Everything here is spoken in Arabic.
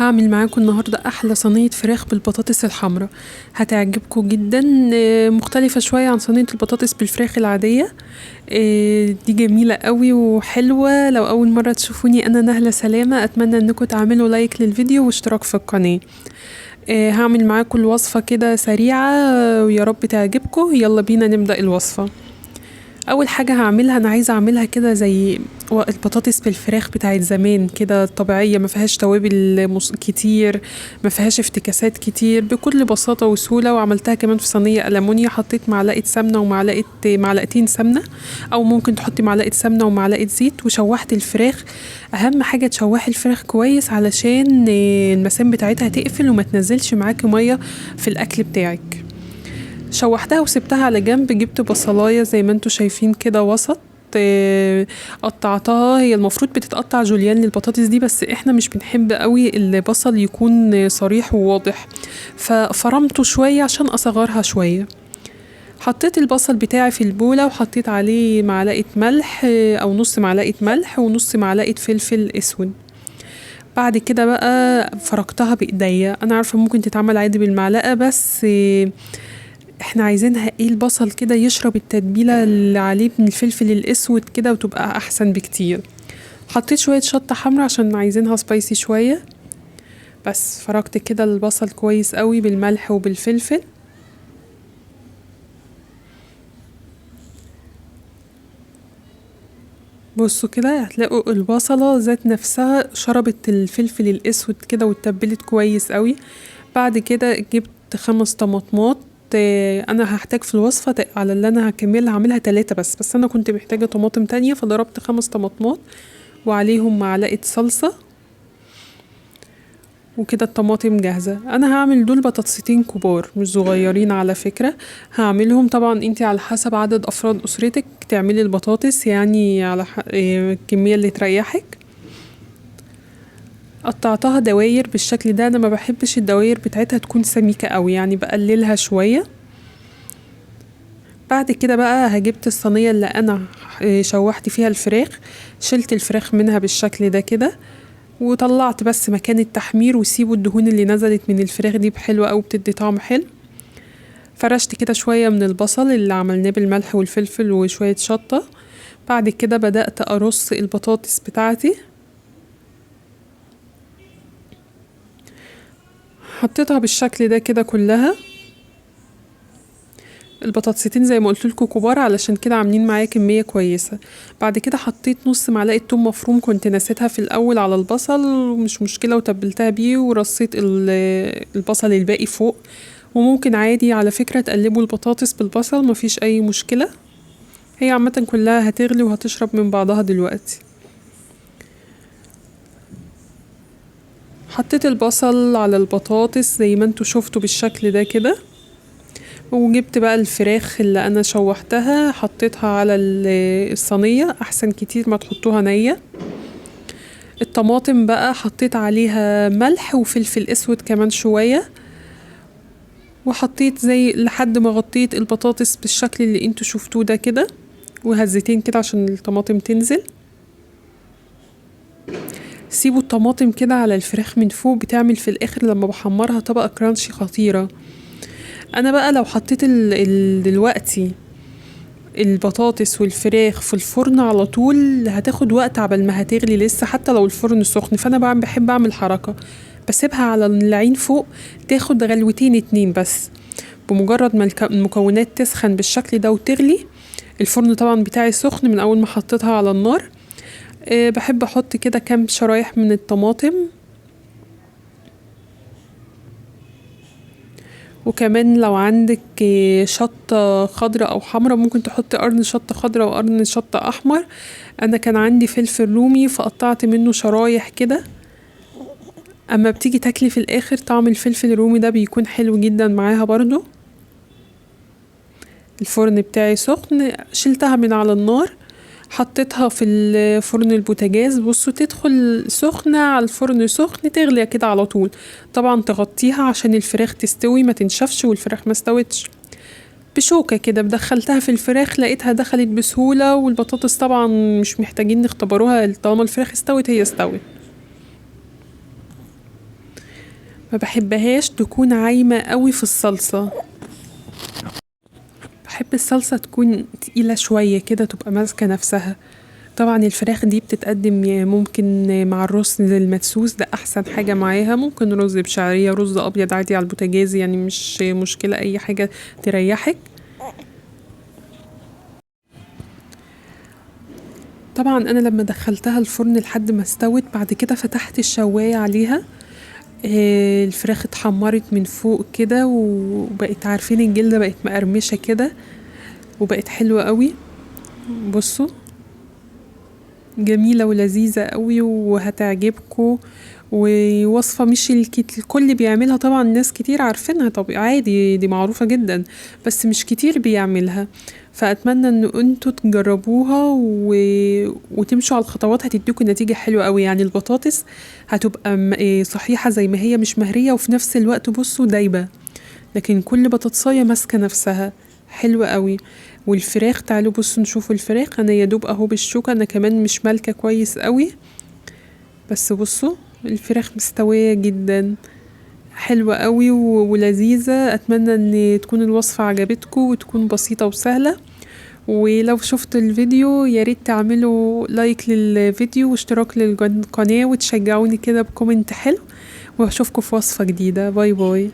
هعمل معاكم النهاردة أحلى صينية فراخ بالبطاطس الحمرا. هتعجبكم جدا. مختلفة شوية عن صينية البطاطس بالفراخ العادية. دي جميلة قوي وحلوة. لو أول مرة تشوفوني أنا نهلة سلامة، أتمنى أنكم تعملوا لايك للفيديو واشتراك في القناة. هعمل معاكم الوصفة كده سريعة، ويا رب تعجبكم. يلا بينا نبدأ الوصفة. اول حاجه هعملها، انا عايزه اعملها كده زي البطاطس بالفراخ بتاعت زمان كده، طبيعيه، ما فيهاش توابل كتير، ما فيهاش افتكاسات كتير، بكل بساطه وسهوله. وعملتها كمان في صينيه ألمونيا، حطيت معلقه سمنه معلقتين سمنه، او ممكن تحطي معلقه سمنه ومعلقه زيت، وشوحت الفراخ. اهم حاجه تشوحي الفراخ كويس علشان المسام بتاعتها تقفل وما تنزلش معاكي ميه في الاكل بتاعك. شوحتها وسبتها على جنب. جبت بصلاية زي ما انتوا شايفين كده وسط، قطعتها. هي المفروض بتتقطع جوليان للبطاطس دي، بس احنا مش بنحب قوي البصل يكون صريح وواضح، ففرمته شوية عشان اصغرها شوية. حطيت البصل بتاعي في البولة، وحطيت عليه معلقة ملح، او نص معلقة ملح ونص معلقة فلفل اسود. بعد كده بقى فركتها بايديا. انا عارفة ممكن تتعمل عادي بالمعلقة، بس احنا عايزينها البصل كده يشرب التتبيلة اللي عليه من الفلفل الاسود كده، وتبقى احسن بكتير. حطيت شوية شطة حمرا عشان عايزينها سبايسي شوية. بس فركت كده البصل كويس قوي بالملح وبالفلفل. بصوا كده هتلاقوا البصلة ذات نفسها شربت الفلفل الاسود كده واتبلت كويس قوي. بعد كده جبت 5 طماطمات. انا هحتاج في الوصفة على اللي انا هكملها هعملها 3 بس انا كنت محتاجة طماطم تانية، فضربت 5 طماطمات وعليهم معلقة صلصة. وكده الطماطم جاهزة. انا هعمل دول بطاطستين كبار مش صغيرين على فكرة. هعملهم طبعا انتي على حسب عدد افراد اسرتك تعملي البطاطس، يعني على الكمية اللي تريحك. قطعتها دواير بالشكل ده. انا ما بحبش الدواير بتاعتها تكون سميكة قوي، يعني بقللها شوية. بعد كده بقى هجبت الصينية اللي انا شوحت فيها الفراخ، شلت الفراخ منها بالشكل ده كده، وطلعت بس مكان التحمير. وسيبوا الدهون اللي نزلت من الفراخ دي بحلوة أوي، بتدي طعم حلو. فرشت كده شوية من البصل اللي عملناه بالملح والفلفل وشوية شطة. بعد كده بدأت أرص البطاطس بتاعتي، حطيتها بالشكل ده كده كلها. البطاطستين زي ما قلتلكوا كبار، علشان كده عاملين معايا كمية كويسة. بعد كده حطيت نص معلقة توم مفروم، كنت نسيتها في الأول على البصل، ومش مشكلة، وتبلتها بيه. ورصيت البصل الباقي فوق. وممكن عادي على فكرة تقلبوا البطاطس بالبصل، مفيش أي مشكلة. هي عامة كلها هتغلي وهتشرب من بعضها دلوقتي. حطيت البصل على البطاطس زي ما انتوا شفتوا بالشكل ده كده. وجبت بقى الفراخ اللي انا شوحتها، حطيتها على الصينية. احسن كتير ما تحطوها نية. الطماطم بقى حطيت عليها ملح وفلفل اسود كمان شوية، وحطيت زي لحد ما غطيت البطاطس بالشكل اللي انتوا شفتوه ده كده، وهزتين كده عشان الطماطم تنزل. سيبوا الطماطم كده على الفراخ من فوق، بتعمل في الاخر لما بحمرها طبقة كرانشي خطيرة. انا بقى لو حطيت دلوقتي البطاطس والفراخ في الفرن على طول هتاخد وقت عبال ما هتغلي لسه، حتى لو الفرن سخن. فانا بقى بحب اعمل حركة، بسيبها على العين فوق تاخد غلوتين 2 بس. بمجرد ما المكونات تسخن بالشكل ده وتغلي، الفرن طبعا بتاعي سخن من اول ما حطيتها على النار. بحب احط كده كام شرايح من الطماطم. وكمان لو عندك شطة خضرة او حمرا، ممكن تحطي قرن شطة خضرة وقرن شطة احمر. انا كان عندي فلفل رومي فقطعت منه شرايح كده. اما بتيجي تاكلي في الاخر طعم الفلفل الرومي ده بيكون حلو جدا معاها برضو. الفرن بتاعي سخن، شلتها من على النار، حطيتها في الفرن البوتاجاز. بصوا تدخل سخنة على الفرن سخن، تغلي كده على طول. طبعا تغطيها عشان الفراخ تستوي ما تنشفش، والفراخ ما استوتش. بشوكة كده بدخلتها في الفراخ، لقيتها دخلت بسهولة. والبطاطس طبعا مش محتاجين نختبروها، طالما الفراخ استوت هي استوت. ما بحبهاش تكون عايمة قوي في الصلصة، بحب الصلصة تكون تقيلة شوية كده تبقى ماسكة نفسها. طبعا الفراخ دي بتتقدم ممكن مع الرز المدسوس، ده احسن حاجة معاها. ممكن رز بشعرية، رز ابيض عادي على البوتاجاز، يعني مش مشكلة، اي حاجة تريحك. طبعا انا لما دخلتها الفرن لحد ما استوت، بعد كده فتحت الشواية عليها. الفراخ اتحمرت من فوق كده وبقت، عارفين الجلدة بقت مقرمشة كده وبقت حلوة قوي. بصوا جميلة ولذيذة قوي وهتعجبكم. ووصفة مش الكل بيعملها، طبعا ناس كتير عارفينها، طب عادي دي معروفة جدا، بس مش كتير بيعملها. فأتمنى ان انتوا تجربوها وتمشوا على الخطوات، هتديكوا نتيجة حلوة قوي. يعني البطاطس هتبقى صحيحة زي ما هي، مش مهرية، وفي نفس الوقت بصوا دايبة، لكن كل بطاطساية ماسكة نفسها، حلوة قوي. والفراخ تعالوا بصوا نشوفوا الفراخ، انا يدوب اهو بالشوكة، انا كمان مش مالكة كويس قوي، بس بصوا الفراخ مستوية جدا، حلوة قوي ولذيذة. اتمنى ان تكون الوصفة عجبتكم وتكون بسيطة وسهلة. ولو شفتوا الفيديو ياريت تعملوا لايك للفيديو واشتراك للقناة وتشجعوني كده بكومنت حلو، واشوفكم في وصفة جديدة. باي باي.